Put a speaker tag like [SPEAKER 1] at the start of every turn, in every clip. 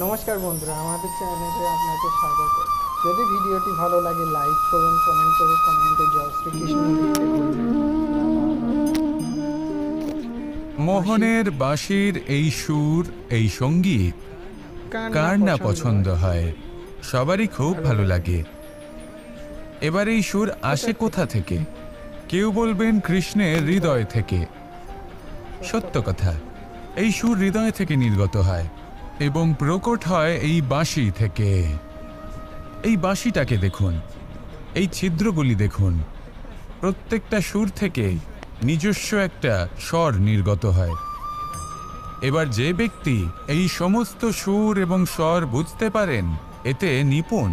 [SPEAKER 1] নমস্কার বন্ধুরা, আমাদের চ্যানেলে আপনাকে স্বাগত। যদি ভিডিওটি ভালো লাগে লাইক করুন, কমেন্ট করে কমেন্টে জয় শ্রীকৃষ্ণ লিখতে ভুলবেন না।
[SPEAKER 2] মোহনের বাঁশির এই সুর, এই সঙ্গীত কার না পছন্দ হয়, সবারই খুব ভালো লাগে। এবার এই সুর আসে কোথা থেকে? কেউ বলবেন কৃষ্ণের হৃদয় থেকে। সত্য কথা, এই সুর হৃদয় থেকে নির্গত হয় এবং প্রকট হয় এই বাঁশি থেকে। এই বাঁশিটাকে দেখুন, এই ছিদ্রগুলি দেখুন, প্রত্যেকটা সুর থেকে নিজস্ব একটা স্বর নির্গত হয়। এবার যে ব্যক্তি এই সমস্ত সুর এবং স্বর বুঝতে পারেন, এতে নিপুণ,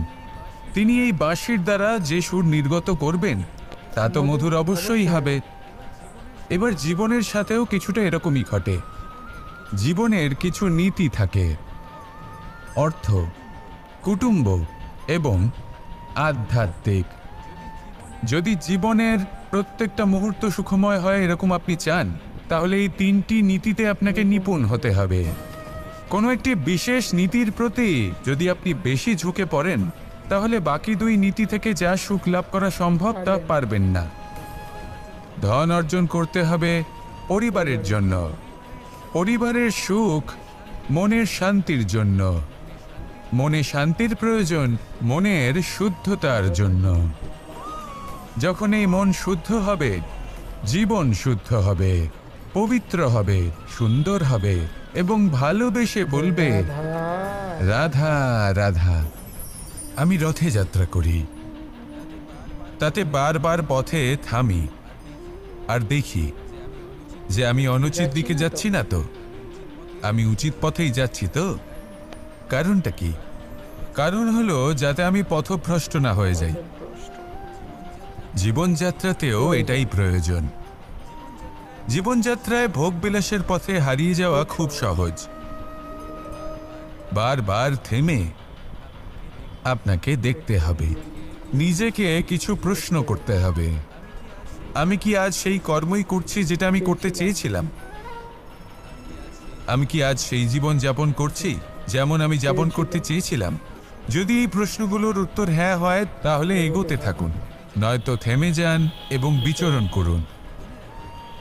[SPEAKER 2] তিনি এই বাঁশির দ্বারা যে সুর নির্গত করবেন তা তো মধুর অবশ্যই হবে। এবার জীবনের সাথেও কিছুটা এরকমই ঘটে। জীবনের কিছু নীতি থাকে, অর্থ, কুটুম্ব এবং আধ্যাত্মিক। যদি জীবনের প্রত্যেকটা মুহূর্ত সুখময় হয় এরকম আপনি চান, তাহলে এই তিনটি নীতিতে আপনাকে নিপুণ হতে হবে। কোনো একটি বিশেষ নীতির প্রতি যদি আপনি বেশি ঝুঁকে পড়েন, তাহলে বাকি দুই নীতি থেকে যা সুখ লাভ করা সম্ভব তা পারবেন না। ধন অর্জন করতে হবে পরিবারের জন্য, পরিবারের সুখ মনের শান্তির জন্য, মনে শান্তির প্রয়োজন মনের শুদ্ধতার জন্য। যখন এই মন শুদ্ধ হবে, জীবন শুদ্ধ হবে, পবিত্র হবে, সুন্দর হবে এবং ভালোবেসে বলবে, রাধা রাধা। আমি রথে যাত্রা করি, তাতে বারবার পথে থামি আর দেখি যে আমি অনুচিত দিকে যাচ্ছি না তো, আমি উচিত পথেই যাচ্ছি তো। কারণটা কি? কারণ হলো যাতে আমি পথভ্রষ্ট না হয়ে যাই। জীবনযাত্রাতেও এটাই প্রয়োজন। জীবনযাত্রায় ভোগবিলাসের পথে হারিয়ে যাওয়া খুব সহজ। বারবার থেমে আপনাকে দেখতে হবে, নিজেকে কিছু প্রশ্ন করতে হবে। আমি কি আজ সেই কর্মই করছি যেটা আমি করতে চেয়েছিলাম? আমি কি আজ সেই জীবন যাপন করছি যেমন আমি যাপন করতে চেয়েছিলাম? যদি এই প্রশ্নগুলোর উত্তর হ্যাঁ হয়, তাহলে এগোতে থাকুন, নয়তো থেমে যান এবং বিচরণ করুন।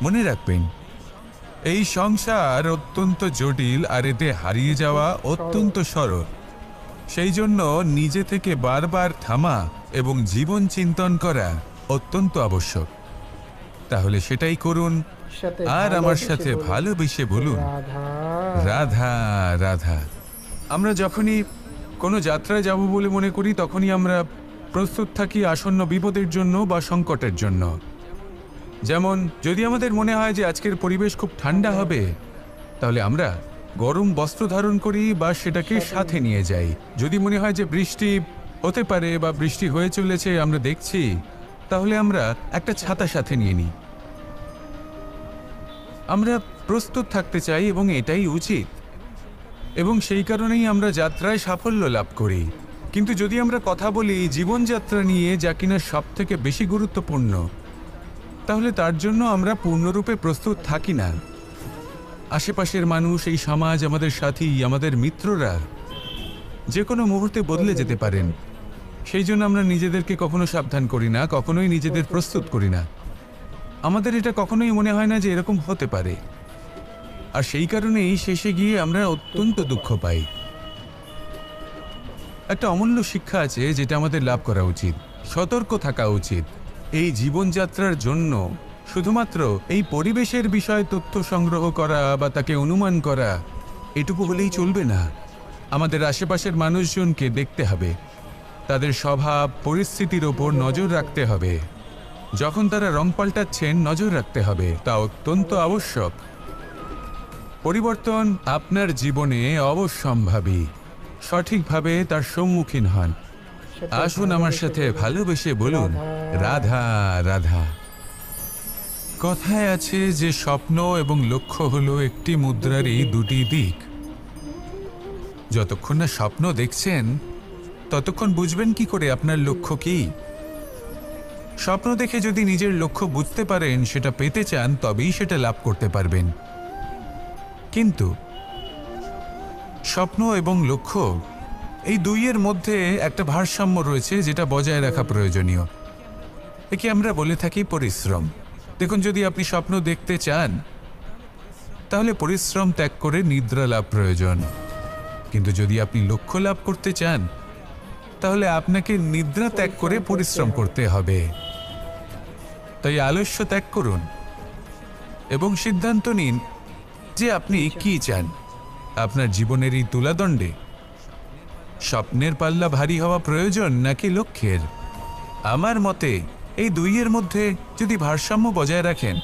[SPEAKER 2] মনে রাখবেন, এই সংসার অত্যন্ত জটিল আর এতে হারিয়ে যাওয়া অত্যন্ত সরল। সেই জন্য নিজে থেকে বারবার থামা এবং জীবন চিন্তন করা অত্যন্ত আবশ্যক। তাহলে সেটাই করুন আর আমার সাথে ভালোবেসে বলুন, রাধা রাধা। আমরা যখনই কোনো যাত্রায় যাব বলে মনে করি, তখনই আমরা প্রস্তুত থাকি আসন্ন বিপদের জন্য বা সংকটের জন্য। যেমন যদি আমাদের মনে হয় যে আজকের পরিবেশ খুব ঠান্ডা হবে, তাহলে আমরা গরম বস্ত্র ধারণ করি বা সেটাকে সাথে নিয়ে যাই। যদি মনে হয় যে বৃষ্টি হতে পারে বা বৃষ্টি হয়ে চলেছে, আমরা দেখছি, তাহলে আমরা একটা ছাতা সাথে নিয়ে নিই। আমরা প্রস্তুত থাকতে চাই এবং এটাই উচিত, এবং সেই কারণেই আমরা যাত্রায় সাফল্য লাভ করি। কিন্তু যদি আমরা কথা বলি জীবনযাত্রা নিয়ে, যা কিনা সব থেকে বেশি গুরুত্বপূর্ণ, তাহলে তার জন্য আমরা পূর্ণরূপে প্রস্তুত থাকি না। আশেপাশের মানুষ, এই সমাজ, আমাদের সাথী, আমাদের মিত্ররা যে কোনো মুহূর্তে বদলে যেতে পারেন। সেই জন্য আমরা নিজেদেরকে কখনো সাবধান করি না, কখনোই নিজেদের প্রস্তুত করি না। আমাদের এটা কখনোই মনে হয় না যে এরকম হতে পারে, আর সেই কারণেই শেষে গিয়ে আমরা অত্যন্ত দুঃখ পাই। একটা অমূল্য শিক্ষা আছে যেটা আমাদের লাভ করা উচিত, সতর্ক থাকা উচিত। এই জীবনযাত্রার জন্য শুধুমাত্র এই পরিবেশের বিষয়ে তথ্য সংগ্রহ করা বা তাকে অনুমান করা, এটুকু হলেই চলবে না। আমাদের আশেপাশের মানুষজনকে দেখতে হবে, তাদের স্বভাব পরিস্থিতির ওপর নজর রাখতে হবে। যখন তারা রং পাল্টাচ্ছেন, নজর রাখতে হবে, তা অত্যন্ত আবশ্যক। পরিবর্তন আপনার জীবনে অবশ্যম্ভাবী, সঠিকভাবে তার সম্মুখীন হন। আসুন আমার সাথে ভালোবেসে বলুন, রাধা রাধা। কথায় আছে যে স্বপ্ন এবং লক্ষ্য হলো একটি মুদ্রারই দুটি দিক। যতক্ষণ না স্বপ্ন দেখছেন, ততক্ষণ বুঝবেন কি করে আপনার লক্ষ্য কি? স্বপ্ন দেখে যদি নিজের লক্ষ্য বুঝতে পারেন, সেটা পেতে চান, তবেই সেটা লাভ করতে পারবেন। কিন্তু স্বপ্ন এবং লক্ষ্য এই দুইয়ের মধ্যে একটা ভারসাম্য রয়েছে যেটা বজায় রাখা প্রয়োজনীয়। একে আমরা বলে থাকি পরিশ্রম। দেখুন, যদি আপনি স্বপ্ন দেখতে চান তাহলে পরিশ্রম ত্যাগ করে নিদ্রা লাভ প্রয়োজন, কিন্তু যদি আপনি লক্ষ্য লাভ করতে চান তাহলে আপনাকে নিদ্রা ত্যাগ করে পরিশ্রম করতে হবে। তাই আলস্য ত্যাগ করুন এবং সিদ্ধান্ত নিন যে আপনি কি চান। আপনার জীবনের এই তুলাদণ্ডে স্বপ্নের পাল্লা ভারী হওয়া প্রয়োজন নাকি লক্ষ্যের? আমার মতে এই দুইয়ের মধ্যে যদি ভারসাম্য বজায় রাখেন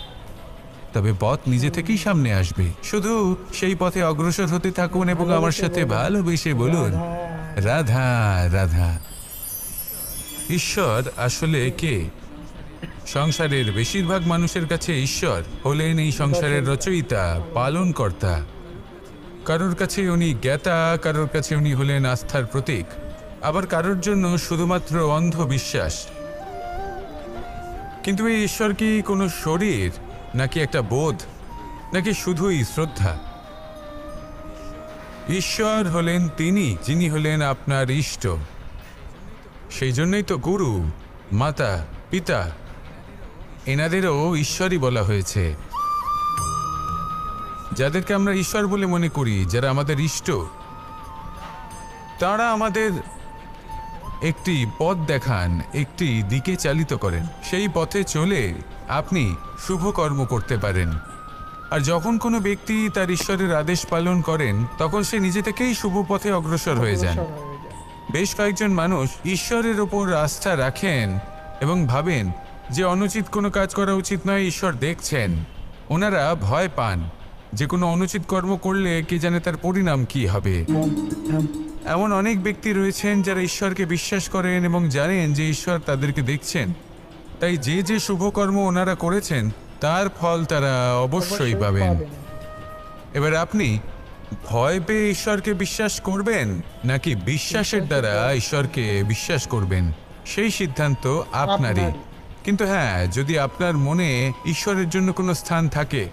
[SPEAKER 2] তবে পথ নিজে থেকেই সামনে আসবে। শুধু সেই পথে অগ্রসর হতে থাকুন এবং আমার সাথে ভালোবেসে বলুন, রাধা রাধা। ঈশ্বর আসলে কে? সংসারের বেশিরভাগ মানুষের কাছে ঈশ্বর হলেন এই সংসারের রচয়িতা, পালনকর্তা। কারোর কাছে উনি জ্ঞাতা, কারোর কাছে উনি হলেন আস্থার প্রতীক, আবার কারোর জন্য শুধুমাত্র অন্ধ বিশ্বাস। কিন্তু এই ঈশ্বর কি কোনো শরীর, নাকি একটা বোধ, নাকি শুধুই শ্রদ্ধা? ঈশ্বর হলেন তিনি যিনি হলেন আপনার ইষ্ট। সেই জন্যই তো গুরু, মাতা, পিতা এনাদেরও ঈশ্বরই বলা হয়েছে। যাদেরকে আমরা ঈশ্বর বলে মনে করি, যারা আমাদের ইষ্ট, তারা আমাদের একটি পথ দেখান, একটি দিকে চালিত করেন। সেই পথে চলে আপনি শুভ কর্ম করতে পারেন। আর যখন কোনো ব্যক্তি তার ঈশ্বরের আদেশ পালন করেন তখন সে নিজে থেকেই শুভ পথে অগ্রসর হয়ে যান। বেশ কয়েকজন মানুষ ঈশ্বরের ওপর আস্থা রাখেন এবং ভাবেন যে অনুচিত কোনো কাজ করা উচিত নয়, ঈশ্বর দেখছেন। ওনারা ভয় পান যে কোনো অনুচিত কর্ম করলে কে জানে তার পরিণাম কি হবে। এমন অনেক ব্যক্তি রয়েছেন যারা ঈশ্বরকে বিশ্বাস করেন এবং জানেন যে ঈশ্বর তাদেরকে দেখছেন। তাই যে যে শুভকর্ম ওনারা করেছেন তার ফল তারা অবশ্যই পাবেন। এবার আপনি ভয় পেয়ে ঈশ্বরকে বিশ্বাস করবেন নাকি বিশ্বাসের দ্বারা ঈশ্বরকে বিশ্বাস করবেন, সেই সিদ্ধান্ত আপনারই। কিন্তু হ্যাঁ, যদি আপনার মনে ঈশ্বরের জন্য কোনো স্থান থাকে,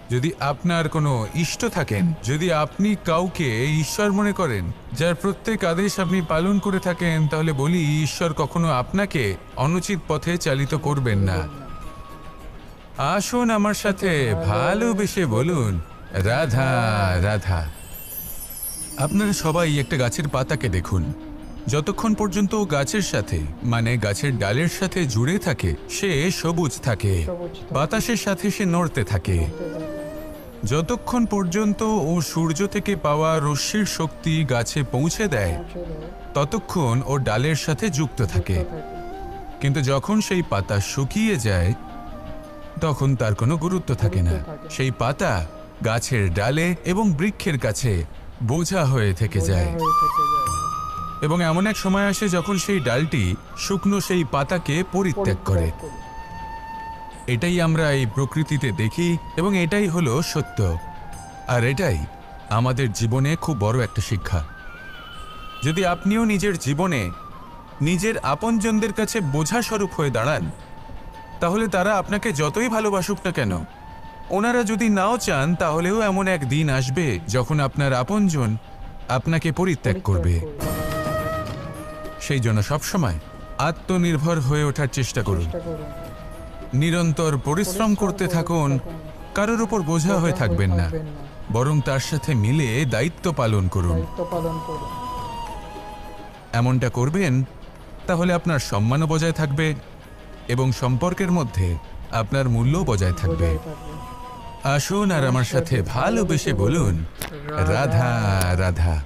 [SPEAKER 2] যদি আপনার কোনো ইষ্ট থাকেন, যদি আপনি কাউকে ঈশ্বর মনে করেন যার প্রত্যেক আদেশ আপনি পালন করে থাকেন, তাহলে বলি ঈশ্বর কখনো আপনাকে অনুচিত পথে চালিত করবেন না। আসুন আমার সাথে ভালোবেসে বলুন, রাধা রাধা। আপনারা সবাই একটা গাছের পাতাকে দেখুন। যতক্ষণ পর্যন্ত গাছের সাথে, মানে গাছের ডালের সাথে জুড়ে থাকে, সে সবুজ থাকে, বাতাসের সাথে সে নড়তে থাকে। যতক্ষণ পর্যন্ত ও সূর্য থেকে পাওয়া রশ্মির শক্তি গাছে পৌঁছে দেয় ততক্ষণ ও ডালের সাথে যুক্ত থাকে। কিন্তু যখন সেই পাতা শুকিয়ে যায় তখন তার কোনো গুরুত্ব থাকে না। সেই পাতা গাছের ডালে এবং বৃক্ষের কাছে বোঝা হয়ে থেকে যায়। এবং এমন এক সময় আসে যখন সেই ডালটি শুকনো সেই পাতাকে পরিত্যাগ করে। এটাই আমরা এই প্রকৃতিতে দেখি এবং এটাই হলো সত্য। আর এটাই আমাদের জীবনে খুব বড় একটা শিক্ষা। যদি আপনিও নিজের জীবনে নিজের আপনজনদের কাছে বোঝা স্বরূপ হয়ে দাঁড়ান, তাহলে তারা আপনাকে যতই ভালোবাসুক না কেন, ওনারা যদি নাও চান তাহলেও এমন এক দিন আসবে যখন আপনার আপনজন আপনাকে পরিত্যাগ করবে। সেই জন্য সবসময় আত্মনির্ভর হয়ে ওঠার চেষ্টা করুন। নিরন্তর পরিশ্রম করতে থাকুন, কারোর উপর বোঝা হয়ে থাকবেন না, বরং তার সাথে মিলে দায়িত্ব পালন করুন। এমনটা করবেন তাহলে আপনার সম্মানও বজায় থাকবে এবং সম্পর্কের মধ্যে আপনার মূল্য বজায় থাকবে। আসুন আর আমার সাথে ভালোবেসে বলুন, রাধা রাধা।